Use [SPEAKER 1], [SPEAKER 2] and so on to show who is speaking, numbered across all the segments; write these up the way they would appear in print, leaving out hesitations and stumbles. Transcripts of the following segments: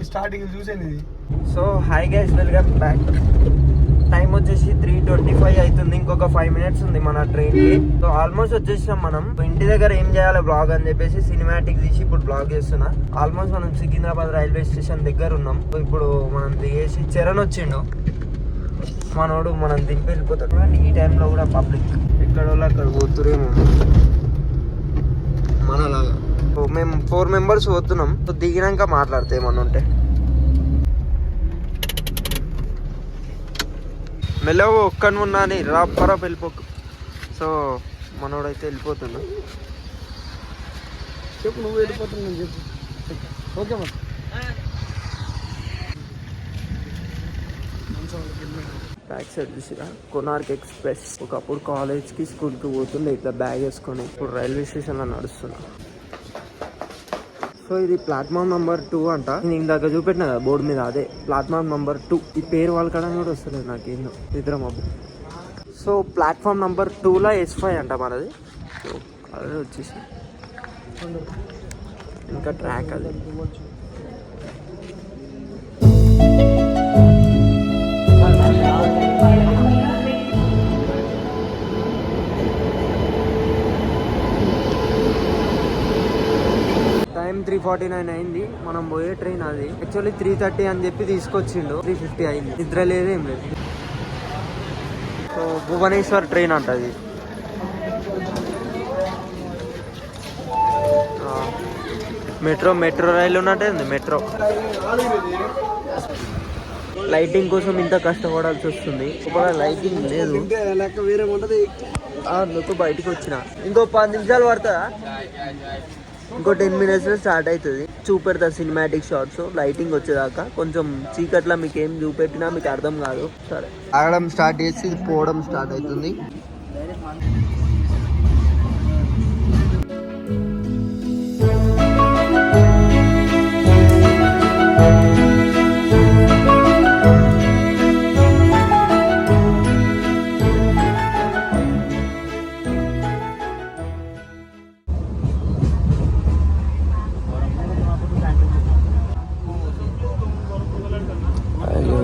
[SPEAKER 1] Starting చూసాను.
[SPEAKER 2] So hi guys, welcome back. Time వచ్చేసి 3:25 అవుతుంది. ఇంకొక 5 minutes ఉంది మన ట్రైన్ కి. సో ఆల్మోస్ట్ వచ్చేసాం మనం. ఇంటి దగ్గర ఏం చేయాలి బ్లాగ్ అని చెప్పేసి సినిమాటిక్ తీసి ఇప్పుడు బ్లాగ్ చేస్తున్నా. ఆల్మోస్ట్ మనం సికింద్రాబాద్ రైల్వే స్టేషన్ దగ్గర ఉన్నాం. సో ఇప్పుడు మనం దిగేసి చరణ్ వచ్చిండు మనోడు, మనం దింపి వెళ్ళిపోతాడు. ఈ టైంలో కూడా పబ్లిక్ ఎక్కడ వాళ్ళు అక్కడ పోతురేమో మనలాగా. మేము 4 members పోతున్నాం. సో దిగినాక మాట్లాడితే ఏమన్నా ఉంటే. మెల్లవు ఒక్కని ఉన్నా అని రాపరా వెళ్ళిపోకు. సో మనోడైతే వెళ్ళిపోతున్నా.
[SPEAKER 1] చెప్పు, నువ్వు వెళ్ళిపోతున్నా చెప్పు. ఓకే మరి.
[SPEAKER 2] బ్యాక్ సైడ్ చూసిరా కొనార్క్ ఎక్స్ప్రెస్. ఒకప్పుడు కాలేజ్కి స్కూల్కి పోతుండే ఇట్లా బ్యాగ్ వేసుకొని. ఇప్పుడు రైల్వే స్టేషన్లో నడుస్తున్నా. సో ఇది ప్లాట్ఫామ్ నెంబర్ 2 అంట. నేను ఇందాక చూపెట్టిన కదా బోర్డు మీద, అదే ప్లాట్ఫామ్ నెంబర్ 2. ఈ పేరు వాళ్ళకడానికి కూడా వస్తలేదు నాకేందో నిద్రమబ్బు. సో ప్లాట్ఫామ్ నెంబర్ 2లో S5 అంట మనది. సో అదే వచ్చేసి ఇంకా ట్రాక్ అది. టైం 3:49 అయింది. మనం పోయే ట్రైన్ అది యాక్చువల్లీ 3:30 అని చెప్పి తీసుకొచ్చిండు. 3:50 అయింది. నిద్ర లేదు ఏం లేదు. సో భువనేశ్వర్ ట్రైన్ అంట అది. మెట్రో రైలు ఉన్నట్టే ఉంది. మెట్రో లైటింగ్ కోసం ఇంత కష్టపడాల్సి వస్తుంది. ఒక లైటింగ్ లేదు,
[SPEAKER 1] వేరే ఉంటది.
[SPEAKER 2] నువ్వు బయటకు వచ్చిన ఇంకో 10 నిమిషాలు పడుతుందా? ఇంకో 10 minutes స్టార్ట్ అవుతుంది. చూపెడతా సినిమాటిక్ షార్ట్స్ లైటింగ్ వచ్చేదాకా. కొంచెం చీకట్లో మీకు ఏం చూపెట్టినా మీకు అర్థం కాదు. సరే, ఆగడం స్టార్ట్ చేసి పోవడం స్టార్ట్ అవుతుంది.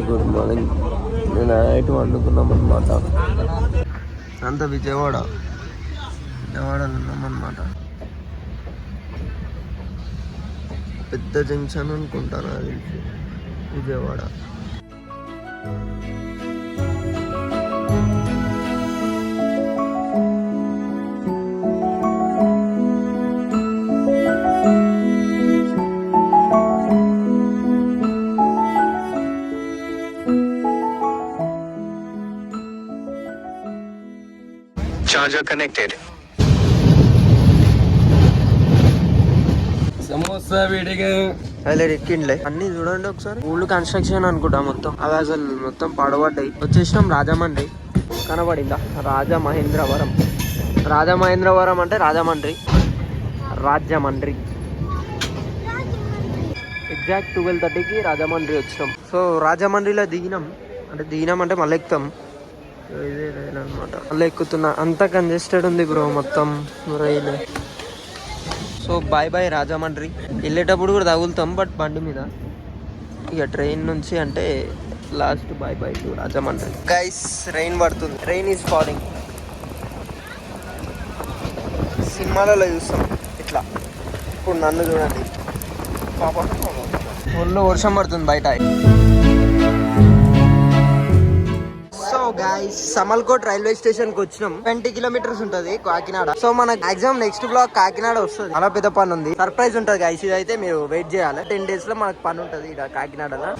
[SPEAKER 2] Good morning. నేను నైట్ వండుకున్నాం అనమాట. అంత విజయవాడలో ఉన్నామన్నమాట. పెద్ద జంక్షన్ అనుకుంటాను అది, విజయవాడ.
[SPEAKER 3] Charger connected.
[SPEAKER 1] సమోసా వేడిగా
[SPEAKER 2] ఎక్కిండ్లే. అన్ని చూడండి ఒకసారి. ఊళ్ళు కన్స్ట్రక్షన్ అనుకుంటా మొత్తం. అవి అసలు మొత్తం పడబడ్డాయి. వచ్చేసినాం రాజమండ్రి. కనబడిందా? రాజమహేంద్రవరం అంటే రాజమండ్రి. ఎగ్జాక్ట్ 12:30కి రాజమండ్రి వచ్చినాం. సో రాజమండ్రిలో దిగినాం అంటే మళ్ళీ ఎక్కుతాం. ఇదే రైలు అనమాట. మళ్ళీ ఎక్కుతున్నా. అంతా కంజెస్టెడ్ ఉంది బ్రో మొత్తం రైలు. So bye Rajahmundry. వెళ్ళేటప్పుడు కూడా తగులుతాం బట్ బండి మీద. ఇక ట్రైన్ నుంచి అంటే last bye to Rajahmundry. Guys rain పడుతుంది. Rain is falling. సినిమాలలో చూస్తాం ఇట్లా. ఇప్పుడు నన్ను చూడండి పాప, ఒళ్ళు వర్షం పడుతుంది బయట. సో గైస్ సమల్కోట్ రైల్వే స్టేషన్ కి వచ్చినాం. 20 kilometers ఉంటది కాకినాడ. సో మన ఎగ్జామ్ నెక్స్ట్ బ్లాక్ కాకినాడ వస్తుంది. అలా పెద్ద పని ఉంది, సర్ప్రైజ్ ఉంటది గైస్. ఇదైతే మీరు వెయిట్ చేయాలి. 10 days లో మనకు పని ఉంటది ఇక్కడ కాకినాడలో.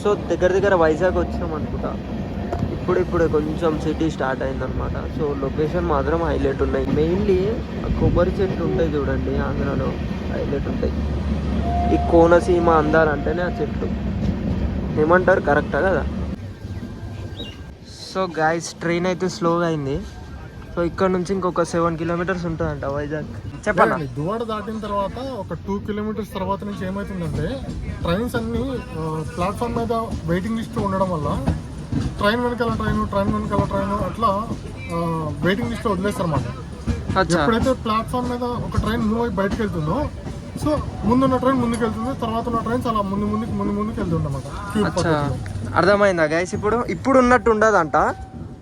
[SPEAKER 2] సో దగ్గర వైజాగ్ వచ్చినాం అనుకుంటా. ఇప్పుడే కొంచెం సిటీ స్టార్ట్ అయిందనమాట. సో లొకేషన్ మాత్రం హైలైట్ ఉన్నాయి. మెయిన్లీ కొబ్బరి చెట్లు ఉంటాయి చూడండి, ఆంధ్రాలో హైలైట్ ఉంటాయి. ఈ కోనసీమ అందాలంటేనే ఆ చెట్లు ఏమంటారు, కరెక్టా కదా? సో గైస్ ట్రైన్ అయితే స్లోగా అయింది. సో ఇక్కడ నుంచి ఇంకొక 7 కిలోమీటర్స్ ఉంటుందంట వైజాగ్. చెప్పండి.
[SPEAKER 4] దువ్వాడ దాటిన తర్వాత ఒక 2 కిలోమీటర్స్ తర్వాత నుంచి ఏమవుతుందంటే ట్రైన్స్ అన్ని ప్లాట్ఫామ్ మీద వెయిటింగ్ లిస్ట్ ఉండడం వల్ల ట్రైన్ వెనకాల ట్రైన్ అట్లా వెయిటింగ్ లిస్ట్ వదిలేస్తారు అన్నమాట. ఎప్పుడైతే ప్లాట్ఫామ్ మీద ఒక ట్రైన్ మూవ్ అయి బయటకు వెళ్తుందో సో ముందున్న ట్రైన్ ముందుకు వెళ్తుంది, తర్వాత ఉన్న ట్రైన్స్ అలా ముందుకు వెళ్తుందన్నమాట.
[SPEAKER 2] అర్థమైందా గైస్? ఇప్పుడు ఉన్నట్టు ఉండదంట.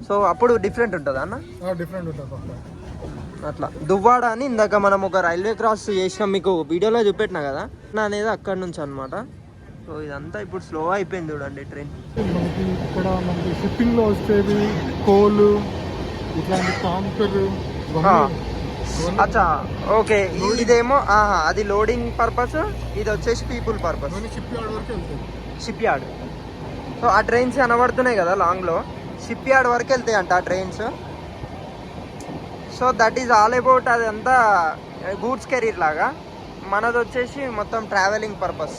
[SPEAKER 2] సో అప్పుడు డిఫరెంట్ ఉంటుందా అన్న?
[SPEAKER 4] డిఫరెంట్ ఉంటుంది
[SPEAKER 2] అట్లా. దువ్వాడ అని ఇందాక మనం ఒక రైల్వే క్రాస్ చేసినాం, మీకు వీడియోలో చూపెట్టినా కదా అనేది అక్కడ నుంచి అనమాట. సో ఇదంతా ఇప్పుడు స్లో అయిపోయింది చూడండి ట్రైన్.
[SPEAKER 4] మనకి ఇక్కడ మనకి షిప్పింగ్ లో వచ్చేవి కోల్ ఇట్లాంటి కాంపర్.
[SPEAKER 2] అచ్చా ఓకే. ఇదేమో అది లోడింగ్ పర్పస్, ఇది వచ్చేసి పీపుల్ పర్పస్.
[SPEAKER 4] షిప్ యార్డ్ వరకు వెళ్తాయి.
[SPEAKER 2] Ship yard. సో ఆ ట్రైన్స్ కనబడుతున్నాయి కదా లాంగ్లో, షిప్ యార్డ్ వరకు వెళ్తాయి అంట ఆ trains. So that is all about. అదంతా గూడ్స్ కెరీర్ లాగా, మనది వచ్చేసి మొత్తం ట్రావెలింగ్ పర్పస్.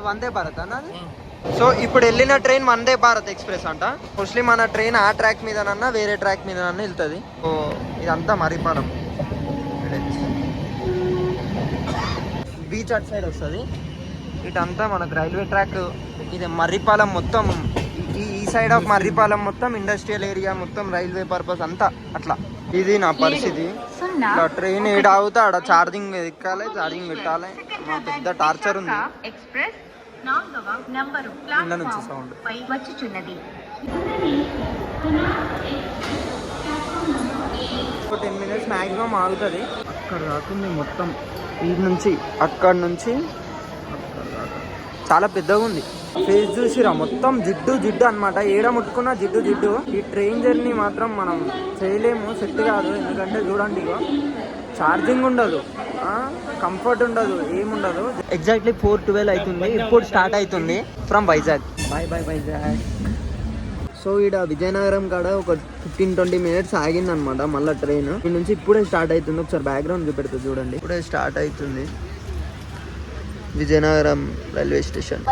[SPEAKER 2] వందే భారత్ అన్నది. సో ఇప్పుడు వెళ్ళిన ట్రైన్ వందే భారత్ ఎక్స్ప్రెస్ అంట. మోస్ట్లీ మన ట్రైన్ ఆ ట్రాక్ మీదనన్నా వేరే ట్రాక్ మీదనన్నా వెళ్తుంది. సో ఇదంతా మర్రిపాలెం బీచ్ అటు సైడ్ వస్తుంది. ఇటంతా మనకు రైల్వే ట్రాక్. ఇది మర్రిపాలెం మొత్తం, ఈ సైడ్ ఆఫ్ మర్రిపాలెం మొత్తం ఇండస్ట్రియల్ ఏరియా, మొత్తం రైల్వే పర్పస్ అంతా అట్లా. ఇది నా పరిస్థితి. ఇట్లా ట్రైన్ ఏడ అవుతా ఆడ ఛార్జింగ్ ఎక్కాలి, ఛార్జింగ్ పెట్టాలి. మా పెద్ద టార్చర్ ఉంది. ఇళ్ళ నుంచి సౌండ్ ఒక 10 minutes మ్యాక్సిమం ఆగుతుంది. అక్కడ రాకుండా మొత్తం వీటి నుంచి అక్కడ నుంచి చాలా పెద్దగా ఉంది. ఫేస్ చూసిరా మొత్తం జిడ్డు అనమాట. ఏడ ముట్టుకున్న జిడ్డు. ఈ ట్రైన్ జర్నీ మాత్రం మనం చేయలేము, సెట్ కాదు. ఎందుకంటే చూడండి, ఛార్జింగ్ ఉండదు, కంఫర్ట్ ఉండదు, ఏముండదు. ఎగ్జాక్ట్లీ 4:12 అవుతుంది. ఇప్పుడు స్టార్ట్ అవుతుంది from Vizag. By Vizag. So ఈడ విజయనగరం కాడ ఒక 15-20 minutes ఆగింది అనమాట మళ్ళీ ట్రైన్. ఇక్కడ నుంచి ఇప్పుడే స్టార్ట్ అవుతుంది. ఒకసారి బ్యాక్గ్రౌండ్ చూపెడుతుంది చూడండి. ఇప్పుడే స్టార్ట్ అవుతుంది Vizianagaram railway station.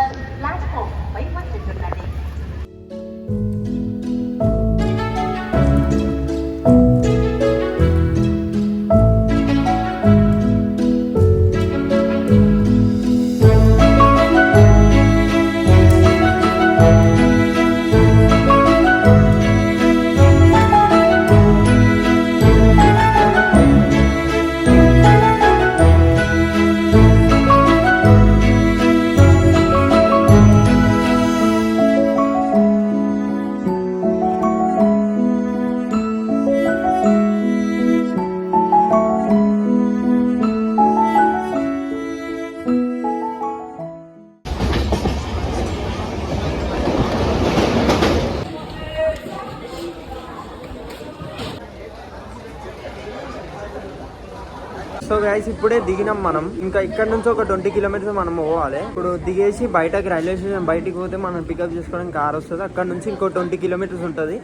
[SPEAKER 2] So guys ఇప్పుడే దిగినాం మనం. ఇంకా ఇక్కడ నుంచి ఒక 20 kilometers మనం పోవాలి. ఇప్పుడు దిగేసి బయటకి రైల్వే స్టేషన్ బయటికి పోతే మనం పికప్ చేసుకోవడానికి కార్ వస్తుంది. అక్కడ నుంచి ఇంకో 20 kilometers ఉంటుంది.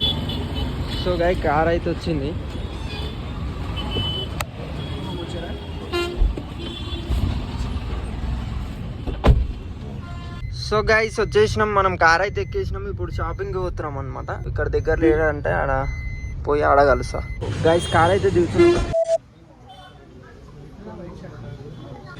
[SPEAKER 2] సో గైస్ కార్ అయితే వచ్చింది. సో గైస్ వచ్చేసినాం మనం. కార్ అయితే ఎక్కేసినాం. ఇప్పుడు షాపింగ్ పోతున్నాం అనమాట. ఇక్కడ దగ్గర లేదంటే ఆడ పోయి ఆడ కలుస్తా. గైస్ కార్ అయితే దిగుతున్నాం.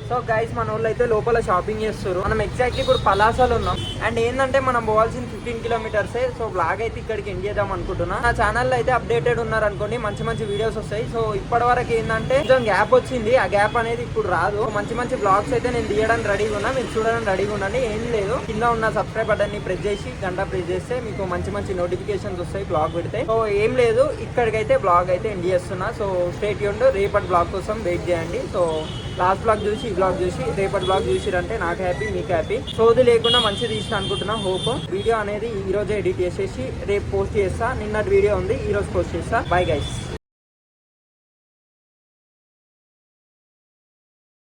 [SPEAKER 2] సో గైస్ మన వాళ్ళు అయితే లోపల షాపింగ్ చేస్తారు. మనం ఎగ్జాక్ట్లీ ఇప్పుడు పలాసాలో ఉన్నాం. అండ్ ఏంటంటే మనం పోవాల్సిన 15 kilometers. సో బ్లాగ్ అయితే ఇక్కడికి ఎండ్ చేద్దాం అనుకుంటున్నా. నా ఛానల్లో అయితే అప్డేటెడ్ ఉన్నారు అనుకోండి, మంచి వీడియోస్ వస్తాయి. సో ఇప్పటి వరకు ఏంటంటే కొంచెం గ్యాప్ వచ్చింది. ఆ గ్యాప్ అనేది ఇప్పుడు రాదు. మంచి బ్లాగ్స్ అయితే నేను తీయడానికి రెడీగా ఉన్నా. మీరు చూడడానికి రెడీగా ఉండండి. ఏం లేదు, కింద ఉన్న సబ్స్క్రైబ్ బటన్ ని ప్రెస్ చేసి గంట ప్రెస్ చేస్తే మీకు మంచి నోటిఫికేషన్స్ వస్తాయి బ్లాగ్ పెడితే. సో ఏం లేదు, ఇక్కడికైతే బ్లాగ్ అయితే ఎండ్ చేస్తున్నా. So stay tuned. రేపటి బ్లాగ్ కోసం వెయిట్ చేయండి. సో లాస్ట్ బ్లాగ్ చూసి ఈ బ్లాగ్ చూసి రేపటి బ్లాగ్ చూసిరంటే నాకు హ్యాపీ, మీకు హ్యాపీ. సోది లేకుండా మంచి తీసిన అనుకుంటున్నా. హోప్ వీడియో అనేది ఈ రోజే ఎడిట్ చేసేసి రేపు పోస్ట్ చేస్తా. నిన్నటి వీడియో ఉంది, ఈ రోజు పోస్ట్ చేస్తా. Bye guys.